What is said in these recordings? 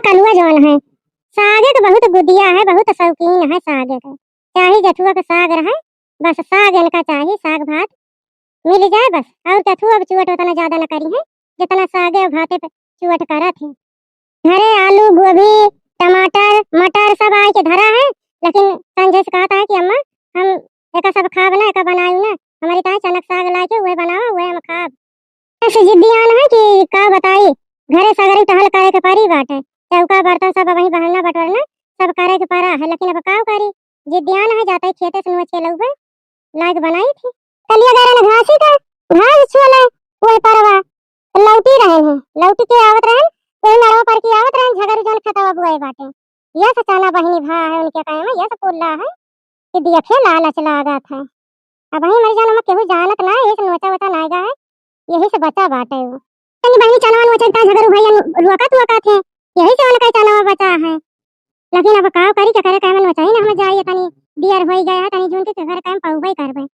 कलुआ जौन है सागे के बहुत गुदिया है, बहुत शौकीन है सागे के। चाहे जथुआ का साग रहे, बस साग इनका चाहिए, साग भात मिल जाए बस। और कथुआ अब चुवट उतना ज्यादा न करी है जितना सागे और भाते पे चुवट करा थे। घरे आलू गोभी टमाटर मटर सब आए के धरा है, लेकिन संजय से कहता है कि अम्मा हम एक सब खाब ना, एक बनाई ना, हमारी ताई चनक साग ला के वह बनाओ वह हम खाब। ऐसे जिद्दियान है कि का बताई, घरे सगरी टहल करे के परी बाटे, चौका बर्तन सब वही बहना बटोरना सब करे के परा है, लेकिन अब का करी, जिद्दियान है जाता है खेते से नोच के लउबे लाइक बनाई थी। कलिया गरे न घासी का घास छोले वही परवा लौटी रहे हैं, लौटी के आवत रहे तो नरवा पर की आवत रहे झगड़ जन खतवा बुआई बाटे। यह सचाना बहिनी भा है उनके काहे में, यह सब पुल्ला है कि देखे लालच लागत है। अब वही मर जाना में केहू जानत ना, इस नोचा वचा नायगा है, यही से बचा बाटे वो। तनी बहिनी चनवा नोचा का झगड़ भैया रुका तुका थे, यही से उनका चनवा बचा है। लेकिन अब का करी के करे काहे में नोचाई ना हम जाइए, तनी दियर होई गया है, तनी जून के घर काहे पौबई करबे,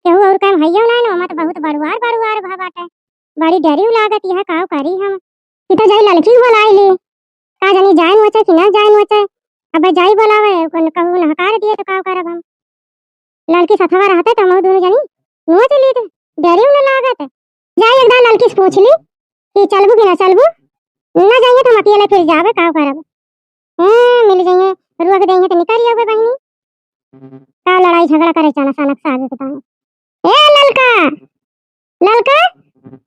केहू और काम हइयो ना न, मत बहुत बड़ुआर भा बाटे, बड़ी डरी लागत यह का करी हम। कि तो जाई लड़की बोलाई ली, का जानी जाए नोचे कि ना जाए नोचे, अब जाई बोलावे कोन कहू न हकार दिए तो का करब हम। लड़की सथवा रहते त हम दोनों जनी नोच ली थे, डरी न लागत। जाई एक बार लड़की से पूछ ली कि चलबू कि ना चलबू, ना जाइए तो हम अकेले फिर जावे का करब। मिल जाइए रुआ के देंगे तो निकल आवे बहिनी, का लड़ाई झगड़ा करे चना सनक सागे के ताने। ए ललका ललका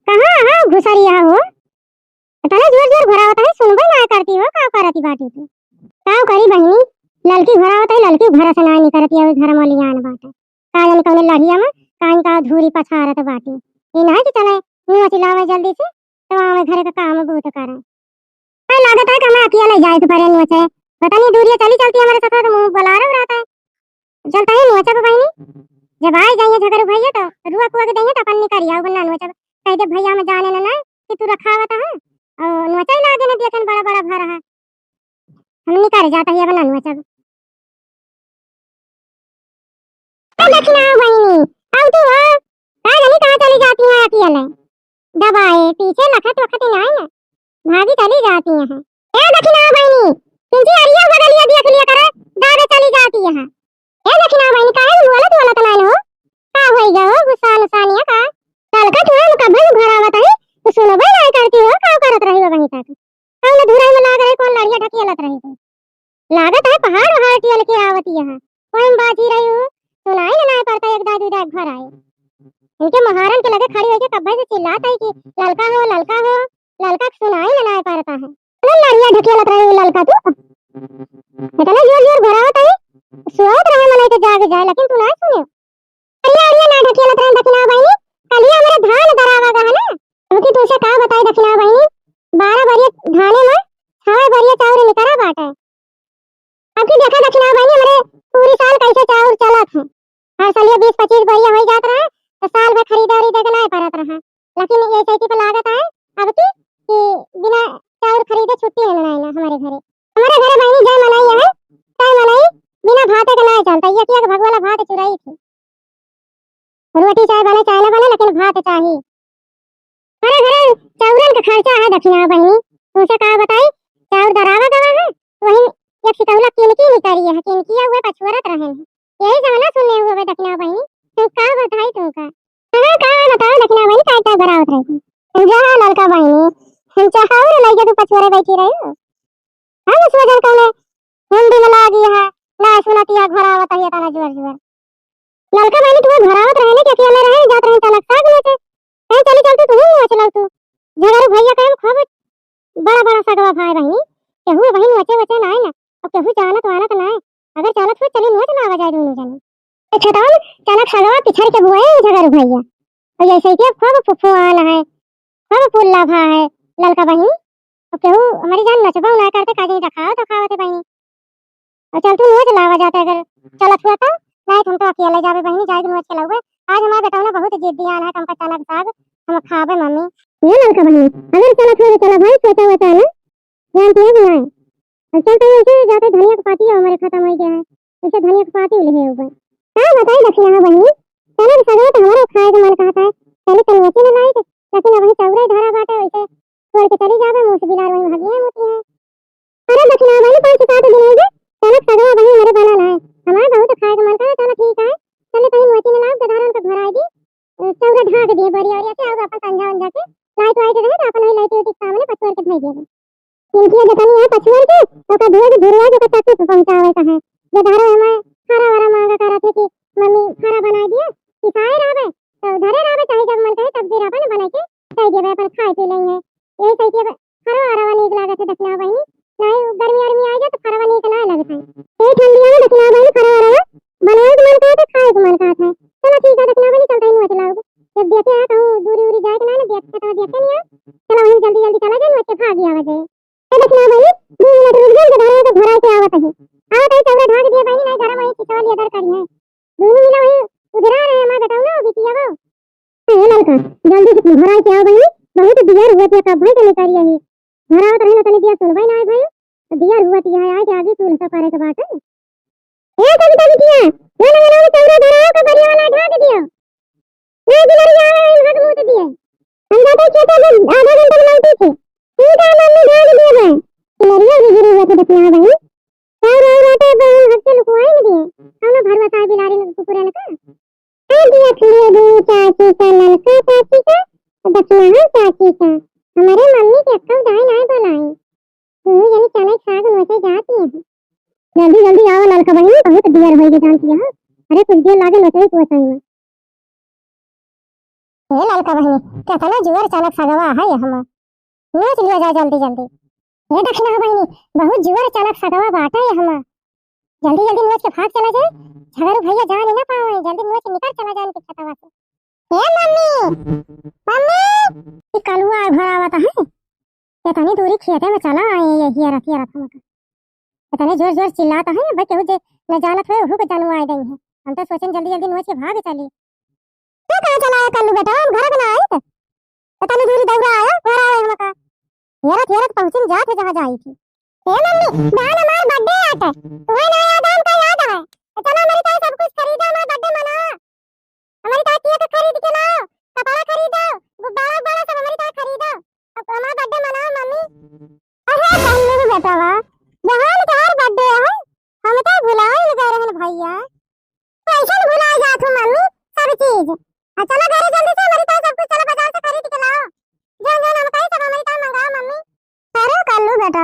कहां है घुसरिया हो, तने जोर जोर घरावत है, सुनबे ना करती हो, का करती बाटी तू, का करी बहिनी। लड़की घरावत है, लड़की घर से ना निकलती है, घर में लियान बाटे, का जाने कौन लड़िया में कान का धूरी पछारत बाटी। ई ना कि चले मुंह चिल्लावे जल्दी से तो आवे घर का काम बहुत करे। है लागत है कि मैं अकेले जाए तो परे नोचे, पता नहीं दूरिया चली चलती हमारे साथ तो मुंह बुला रहा रहता है, चलता है नोचे को बहिनी। जब आए जाइए झगड़ू भैया तो रुआ कुआ के देंगे तो अपन निकल आओ, वरना नोचे कह दे भैया में जाने ना कि तू रखावत है और नोचा ही लागे ना देखन बड़ा बड़ा भर है, हम निकल जाता है वरना नोचा। दक्षिणा बहिनी अब तू हो का जानी कहां चली जाती है अकेले, दबाए पीछे लखत वखत ही नहीं ना भागी चली जाती है। ए दक्षिणा बहिनी तुझे अरिया बगलिया देख लिया करे दादा चली जाती है। ए दक्षिणा बहिनी काहे बोलत बोलत नहीं हो, का होई गयो गुस्सा नसानिया का, कल का तुम कब घर आवत है तो सुनबे नहीं करती हो, का करत रही हो वहीं तक कौन धुराई में लाग रही, कौन लड़िया ढकेलत रही हो, लागत है पहाड़ उहाड़ टियल के आवती है, कोई बाजी रही हो सुनाई ना पड़ता, एक दादी दाद घर आए इनके महारन के लगे खड़ी होके कब्बे से चिल्लाता है कि ललका हो ललका हो, ललका सुनाई ना पड़ता है, लड़िया ढकेलत रही ललका तू इतना जोर जोर भरावत है, सोत रहे मने के जाग जाए लेकिन तू ना सुने। अरिया अरिया ना ढकेलत रहे दक्षिणा बहिनी, कलिया मेरे धान दरावा का है ना, क्योंकि तुझे का बताई दक्षिणा बहिनी 12 बरिया धाने में 6 बरिया चाउर निकरा बाटे। अब की देखा दक्षिणा बहिनी हमारे पूरी साल कैसे चाउर चलत है, हर साल 20-25 बरिया हो जात रहा तो साल भर खरीदारी देके नहीं पड़त रहा, लेकिन ये सही पे लागत है अब की कि बिना चाउर खरीदे छुट्टी है ना हमारे घरे बहिनी जय मनाई है, जय मनाई बिना भाते के नहीं चलता, ये किया भगवाला भात चुराई थी, रोटी चाहे बने चाहे ना बने लेकिन भात चाहिए। हमारे घरे चाउरन का खर्चा है दक्षिणा बहिनी, तुझे का बताई चाउर दरावा गवा है वही एक सिकौला किनकी निकरी है, किनकी हुए पछुरत रहे हैं, यही जमाना सुनने हुए दक्षिणा बहिनी, तू का बताई तुमका हां का बताओ दक्षिणा बहिनी का का बरावत रही जहां ललका बहिनी हम चाहौर लइके तू पछुरे बैठी रही हो, हम सोचल कने हम भी लागी है ना सुनतिया घरावत है तना जोर जोर। ललका बहिनी तू घरावत रहे ने के अकेले रहे जात रहे तलक साग में ए चली चल तू चल तू झगड़ू भैया के हम खूब बड़ा बड़ा सगवा भाई बहिनी केहू बहिनी वचे वचे ना ना, अब केहू जानत वानत ना, अगर चलत हो चली नोच ना आवा जाए दोनों जने छतान चलत सगवा पिछड़ के बुआए झगड़ू भैया, और जैसे कि खूब फुफुआन है खूब पुल्ला भा है ललका बहिनी, अब केहू हमारी जान नचबा ना करते काजे रखाओ तो खावते बहिनी, और चल तू नोच लावा जाता अगर चलत हुआ तो नहीं तुम तो अकेले जावे बहिनी जाए नोच के लावे। आज हमारे बेटा बहुत जिद्दियान है, तुमका चलत साग हम खावे मम्मी ये ललका बहिनी अगर चलत हो चला भाई छोटा होता है ना जानती है कि नहीं, और चलते ऐसे जाते धनिया का पाती हमारे खत्म हो गया है, इसे धनिया का पाती ले ऊपर का बताई दक्षिणा बहिनी चलो सगळे तो हमारे खाए का मन कहता है, चलो चल नोचे ना लाई लेकिन अब वही चौरे धारा बाटे वैसे छोड़ के चली जावे मुंह से बिलार वही भागिया होती है। इनकी जतनी है पछुअन के ओका धोए धुरवा जो तक पहुंचावे का है जो धारो हमें खारा वारा मांगा करा थे कि मम्मी खारा बना दिया सिखाए रहबे तो धरे रहबे चाहे जब मन करे तब भी रहबे ना बना के चाहे देबे अपन खाए पी लेंगे यही सही के खारा वारा नीक लागत है दक्षिणा बहनी नहीं गर्मी गर्मी आ जाए तो खारा नीक ना लगता है ये ठंडी में दक्षिणा बहनी खारा वारा बनाए के मन कहते खाए के मन कहता है चलो ठीक है दक्षिणा बहनी चलते ही चलाओ जब देखे आ कहूं दूरी दूरी जाए ना देख तो देखे नहीं चलो वहीं जल्दी जल्दी चला जाए बच्चे भाग गया वजह दक्षिणा बहनी 2 मिनट रुक जाए धारा तो भरा के आवत है चौरा ढाक दिए बहनी नहीं घर वहीं खिचवा लिया दर करी है दोनों मिला वहीं उधरा रहे हमारा बताओ ना बिटिया वो ये लड़का जल्दी से भरा के आओ बहनी बहुत दियर हुआ था कब भाई चले करिए ही भरा तो रहना तने दिया सुन भाई ना भाई दियर हुआ थी है आज आगे तू सब करे के बात है ए कविता बिटिया ना ना ना चौरा धराओ का बढ़िया वाला ढाक दियो नहीं दिलर जाए हक मुंह दिए हम जाते खेत में आधा घंटा लगती थी सीधा मम्मी ढाक दिए भाई दिलरिया भी गिरी हुआ था दक्षिणा बहनी और रोटे पे हफ्ते लुकवाई नहीं दिए हमने भरवा सा बिलारी ने कुकुरे ने कहा आ दिया खिले दो चाची का ललका चाची का दक्षिणा चाची का हमारे मम्मी के अक्कल दाई नाई बोलाई यानी चले साग नोचे जाती है जल्दी जल्दी आओ ललका बहनी बहुत देर होगी जानती है अरे कुछ देर लागे नोचे कोसाई में ये ललका बहनी क्या था ना जुआर चालक सगवा है हम नोच लिया जा जल्दी जल्दी ये दक्षिणा बहनी बहुत जुआर चालक सगवा बाटा है हम जल्दी जल्दी नोच के भाग चला जाए झगड़ू भैया जान ही ना पावे जल्दी नोच निकल चला जाए इनके छतवा से ए मम्मी मम्मी ये कलुआ घर आवता है इतनी दूरी खेते में चला आए ये हिया रखिया रखा मत इतने जोर जोर चिल्लाता है भाई केहू जे न जानत है ओहू को जानू आए गई है हम तो सोचन जल्दी जल्दी नोच के भाग चली तू कहां चला आया कल्लू बेटा हम घर बना आए इतनी दूरी दौड़ा आया घर आए हम का हेरत पहुंचन जात है जहां जाई थी ए मम्मी दान हमार बर्थडे आता तुम्हें ना याद हम का याद है तो चलो हमारी ताई सब कुछ खरीदो हमारा बर्थडे मनाओ हमारी ताई की तो खरीद के लाओ कपड़ा खरीदो गुब्बारा बड़ा सब हमारी ताई खरीदो अब हमारा बर्थडे मनाओ मम्मी अरे कल्लू बेटा वा जहां तार बर्थडे है हम तो भुला ही गए रहन भैया कैसे भुला जात हो मम्मी सब चीज चलो घर जल्दी से हमारी ताई सब कुछ चलो बाजार से खरीद के लाओ जान जान हम ताई सब हमारी ताई मंगाओ मम्मी अरे कल्लू बेटा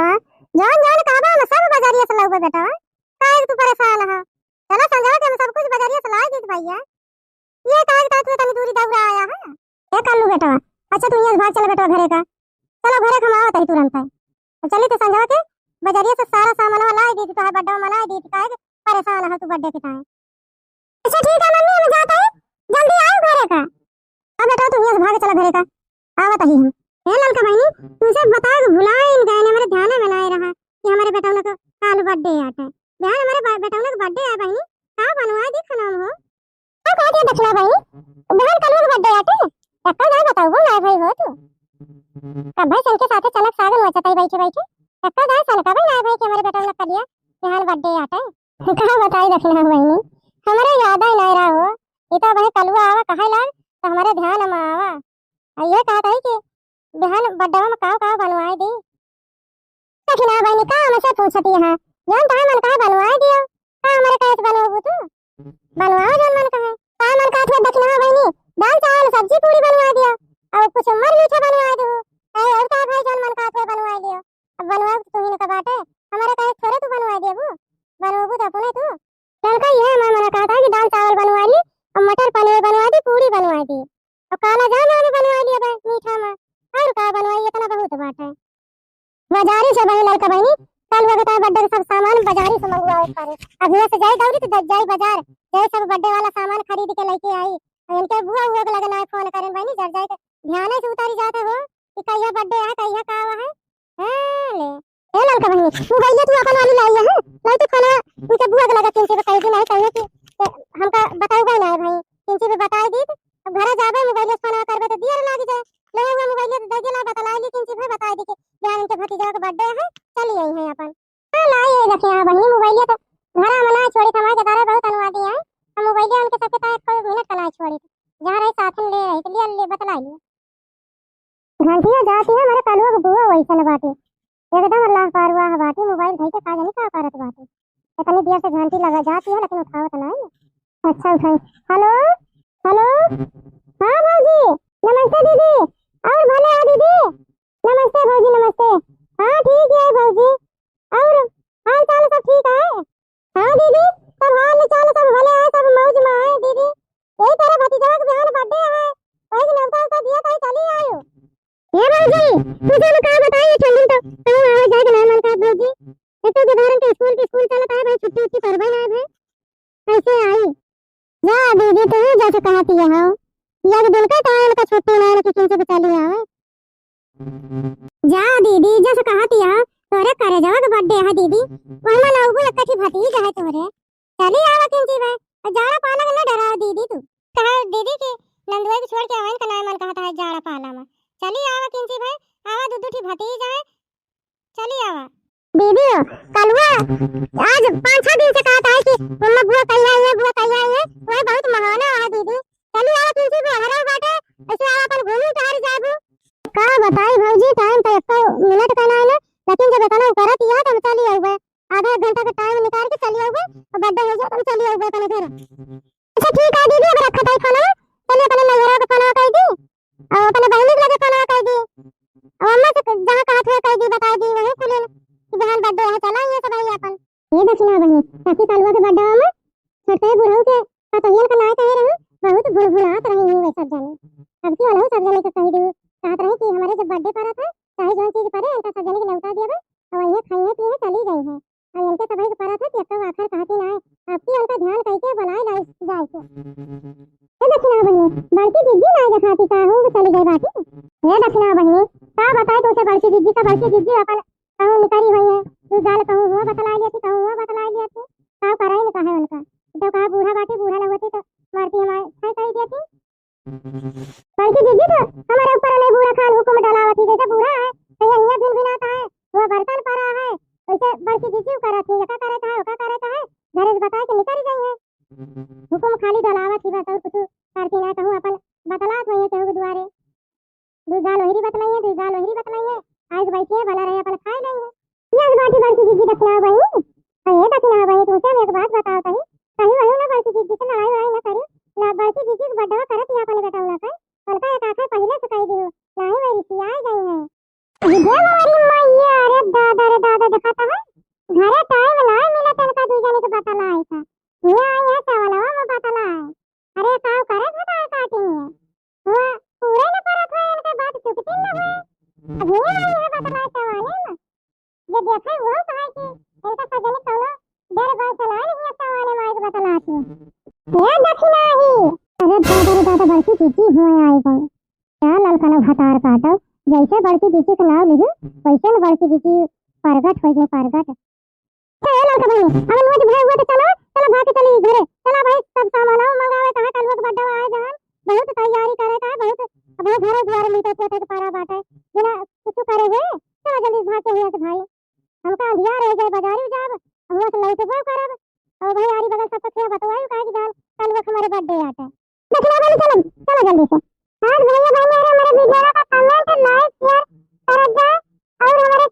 जान जान काबा हम सब बाजारिया से लाओगे बेटा काहे तू परेशान है चलो समझा के हम सब कुछ बाजारिया से ला दे भैया ये काहे तात में तनी दूरी दौड़ा आया है ये कल्लू बेटा अच्छा तू यहां भाग चल बेटा घरे का चलो घरे खमाओ तई तुरंत है चली तो समझा के बाजारिया से सारा सामान ला दे तो बर्थडे मना दे काहे परेशान है तू बर्थडे के टाइम अच्छा ठीक है मम्मी हम जाते हैं जल्दी आओ घरे का अब बेटा तू यहां भाग चल घरे का आवत ही हम ए ललका बहनी तुझे बताओ भुलाए इन गए हमारे ध्यान में नहीं रहा कि हमारे बेटा का काल बर्थडे आता है ध्यान हमारे बेटा का बर्थडे है बहनी का बनवा दी खाना हो क्या कहती है दक्षिणा बहनी बहन कल का बर्थडे आते टक्कर ना बताओ वो ना भाई हो तू कब भाई सन के साथ चलक सागन वचता है बैठे बैठे टक्कर ना सन का भाई ना भाई कि हमारे बेटा का दिया ध्यान बर्थडे आता है कहां बताई दक्षिणा बहनी हमारे याद ही नहीं रहा हो ये तो भाई कलवा आवा कहे लाग तो हमारे ध्यान में आवा ये कहता है कि बहन बर्थडे में का बनवाए दी दक्षिणा बहनी का हमसे पूछती है जान ता मन का बनवाए दियो का हमारे कैसे बनवाबू तू बनवाओ जान मन का है का मन का है दक्षिणा बहनी दाल चावल सब्जी पूरी बनवा दियो और कुछ मर मीठा बनवा दो ए और का भाई जान मन का है बनवा दियो अब बनवा तू ही का बात है हमारे कैसे थोड़े तू बनवा देबू बनवाबू तो अपने तू चल का ये मैं मना कहता कि दाल चावल बनवा ली और मटर पनीर बनवा दी पूरी बनवा दी और काला जाम बनवा लिया भाई मीठा में और का बनवाई इतना बहुत बात है बाजारी से भाई लड़का बहनी कल वक्त बर्थडे सब सामान बाजारी से मंगवाओ पर अब यहाँ से जाए दौड़ी तो जाए बाजार जाए सब बर्थडे वाला सामान खरीद के लेके आई इनके बुआ हुआ के लगना है फोन करें बहनी जब जाए ध्यान से उतारी जाते हो कि कहिया बर्थडे है कहिया का हुआ है हां ले ए लड़का बहनी मोबाइल तू अपन वाली लाई है लाई तो खाना उनके बुआ के लगा किनसे बताई कि नहीं कहिए कि हमका बताऊगा ना भाई किनसे भी बता दी अब घर जाबे मोबाइल से खाना करबे तो दियर लाग जाए ले हुआ मोबाइल दे देला बता ली किनसे भी बता दी कि जान के भतीजा का बर्थडे है चली आई है अपन हां लाई रखिया बहनी मोबाइल तो घर मना छोड़ी थमा के तारे बहुत अनुवादी है हम मोबाइल उनके सबके ताक कोई मिनट कला छोड़ी जहां रही साथ ले रही तो ले बतला लिया घंटिया जाती है हमारे कलवा को बुआ वैसा बाटी एकदम अल्लाह पारवा है बाटी मोबाइल भाई के का जानी का करत बाटी इतनी देर से घंटी लगा जाती है लेकिन उठावत नहीं अच्छा उठाई हेलो हेलो हां भौजी नमस्ते दीदी और भले हो दीदी नमस्ते भौजी नमस्ते हाँ ठीक है जैसे कहती है हो या कि दिल का तान का छोटे नान के किन से बचा लिया है जा दीदी जैसे कहती है तोरे करे जाओ के बर्थडे है दीदी वही में लोगों लक्का भतीजा है तोरे चली आवा किन जी भाई जाड़ा पाला ना डराओ दीदी तू कहा दीदी की नंदुआ को छोड़ के आवन का नाम मन कहता है जाड़ा पाला में चली आवा किन जी भाई आवा दूधू ठी भतीजा है चली आवा दीदी कलवा आज 5-6 दिन से कहता है कि मम्मा बुआ कल आई है वह बहुत महाना है दीदी चली आवा किन जी भाई हरा बाटे ऐसे आवा अपन घूमी टहर जाबू का बताई भौजी टाइम तो 1 मिनट का ना है लेकिन जब बताना करत या तो चली आऊबे आधा घंटा का टाइम निकाल के चली आऊबे और बर्थडे हो जाए तो चली आऊबे अपने घर अच्छा ठीक है दीदी अब रखा था खाना चलिए अपने नैहरा का खाना कर दी और अपने बहन के लगे खाना कर दी और अम्मा से जहां कहा था कर दी बता दी वही खुले कि बहन बर्थडे है चला ये सब भाई अपन ये दक्षिणा बहनी काफी कलवा के बर्थडे में छोटे बुढ़ऊ के पतोहियन का नाय कहे रहूं बहुत भुलभुलात रही हूं वे सब जाने अब की वाला सब जाने के कह दूं कहत रही कि हमारे जब बर्थडे पड़ा था चाहे जो चीज पड़े इनका सब जाने के लौटा दिया और ये खाइए पिए चली गई है और इनके सभी को पड़ा था कि अब आखिर कहती ना आपकी उनका ध्यान करके बनाए जाए से ये दक्षिणा बहनी बड़की दीदी ना दिखाती का हूं चली गई बाकी ये दक्षिणा बहनी का बताए तो उसे बड़की दीदी अपन कहूं निकली हुई है तू गाल कहूं हुआ बतला लिया कहूं हुआ बतला लिया तू का कराई न कहा उनका तो कहा बूढ़ा बाटी बूढ़ा लगती तो मारती हमारे सही कही देती बड़की दीदी तो हमारे ऊपर नहीं बूढ़ा खान हुक्म डालावती जैसे बूढ़ा है तो ये हिया बिन बिनाता है वो बर्तन पड़ा है वैसे बड़की दीदी करती है का करता है घर से बता के निकल गई है हुक्म खाली डालावत ही बताओ कुछ करती ना कहूं अपन बतलात होई कहूं दुआरे दुगाल वही बतलाइए आज बैठी है भला रहे अपन खाए नहीं है ये बाटी बड़की दीदी दक्षिणा भाई अरे दक्षिणा भाई तुमसे मैं एक बात बताओ कहीं वही ना बड़की दीदी से लड़ाई ना करी ना बड़की दीदी को बड्डा करत या अपन बेटा ना कर उनका एक आंखें पहले से कह दियो नहीं मेरी सिया आ गई है ये हमारी मैया अरे दादा दिखाता है घरे टाइम लाए मिला तनका दू जाने के बतला आई था ये आई है चावलवा में बतला है अरे काव करे बता काटी है वो पूरे न परत है इनके बात चुकती न है अब ये आई है बतला चावले में ये देखे वो कहे कि इनका सजने कौनो देर बार चला नहीं चावले में एक बतलाती ये दक्षिणा ही अरे दादा बड़की दीदी हुए आई गई क्या ललकना भतार काटो जैसे बड़की दीदी का नाम लिखूं वैसे न बड़की दीदी परगट हो गई परगट ए ललका भाई अरे मुझे भाई हुआ तो चलो भाग के चली घरे चला भाई सब सामान मंगावे कहां कल वो बड्डा आए जहां बहुत तैयारी करे का बहुत अब घर द्वार मिलते पोते के पारा बाटे बिना कुछ करे हुए चलो जल्दी भाग के हुआ तो भाई हमका अंधिया रह गए बाजारी जाब हम तो लौटे वो करब और भाई यारी बगल सब कुछ बतवाई का कि जान कल वो हमारे बर्थडे आते दक्षिणा वाली चलो जल्दी से आज भैया भाई मेरे वीडियो का कमेंट लाइक शेयर कर दो और हमारे